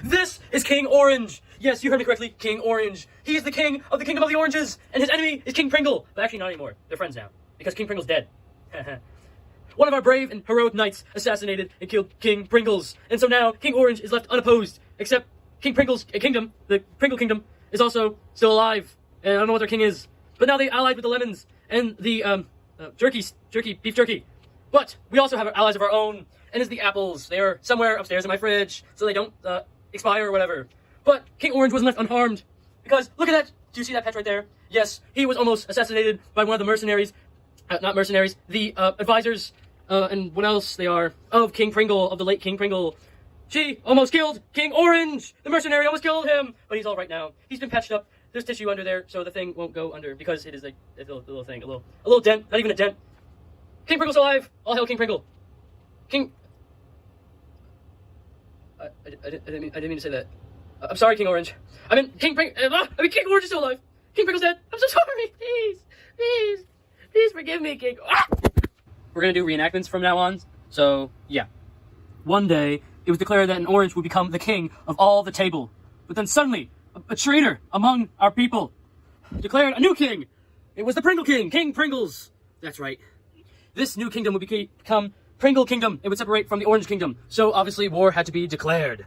This is King Orange. Yes, you heard me correctly, King Orange. He is the king of the kingdom of the oranges, and his enemy is King Pringle. But actually not anymore. They're friends now, because King Pringle's dead. One of our brave and heroic knights assassinated and killed King Pringles. And so now King Orange is left unopposed, except King Pringle's kingdom, the Pringle Kingdom, is also still alive. And I don't know what their king is. But now they allied with the lemons and the beef jerky. But we also have allies of our own, and it's the apples. They are somewhere upstairs in my fridge, so they don't expire or whatever. But King Orange wasn't left unharmed, because look at that. Do you see that patch right there? Yes, he was almost assassinated by one of the mercenaries. Not mercenaries, the advisors, and what else they are, of King Pringle, of the late King Pringle. She almost killed King Orange! The mercenary almost killed him! But he's all right now. He's been patched up. There's tissue under there, so the thing won't go under, because it is like a little thing, a little dent, not even a dent. King Pringle's alive! All hail King Pringle! King... I didn't mean to say that. I'm sorry, King Orange. King Orange is still alive! King Pringle's dead! I'm so sorry! Please forgive me, King... We're gonna do reenactments from now on, so, yeah. One day, it was declared that an orange would become the king of all the table. But then suddenly, a traitor among our people declared a new king. It was the Pringle King, King Pringles. That's right. This new kingdom would become Pringle Kingdom. It would separate from the Orange Kingdom. So obviously war had to be declared.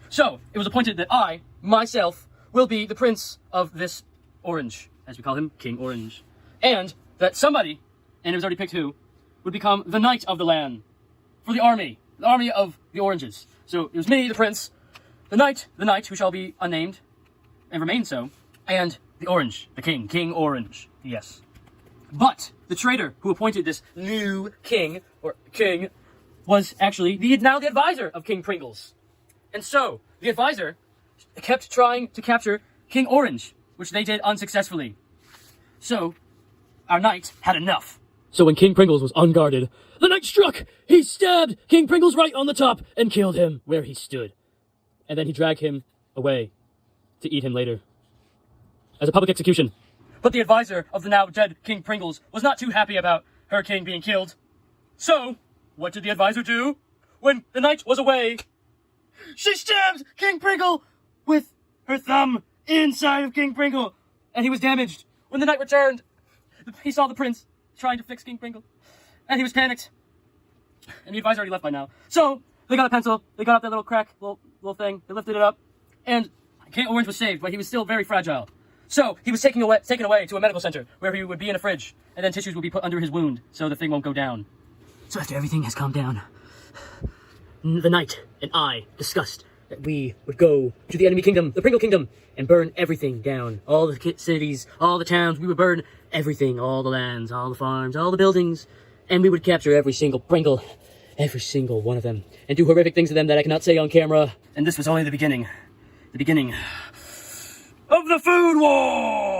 So it was appointed that I, myself, will be the prince of this orange, as we call him, King Orange. And that somebody, and it was already picked who, would become the knight of the land for the army of the oranges. So it was me, the prince, the knight who shall be unnamed and remain so, and the orange, the king, King Orange, yes. But the traitor who appointed this new king, was actually now the advisor of King Pringles. And so, the advisor kept trying to capture King Orange, which they did unsuccessfully. So, our knight had enough. So when King Pringles was unguarded, the knight struck! He stabbed King Pringles right on the top and killed him where he stood. And then he dragged him away to eat him later, as a public execution. But the advisor of the now dead King Pringles was not too happy about her king being killed. So, what did the advisor do? When the knight was away, she stabbed King Pringle with her thumb inside of King Pringle, and he was damaged. When the knight returned, he saw the prince trying to fix King Pringle, and he was panicked. And the advisor already left by now. So, they got a pencil, they got up that little crack, little thing, they lifted it up, and King Orange was saved, but he was still very fragile. So, he was taken away to a medical center, where he would be in a fridge, and then tissues would be put under his wound, so the thing won't go down. So after everything has calmed down, the knight and I discussed that we would go to the enemy kingdom, the Pringle Kingdom, and burn everything down. All the cities, all the towns, we would burn everything, all the lands, all the farms, all the buildings, and we would capture every single Pringle, every single one of them, and do horrific things to them that I cannot say on camera. And this was only the beginning of the Food War!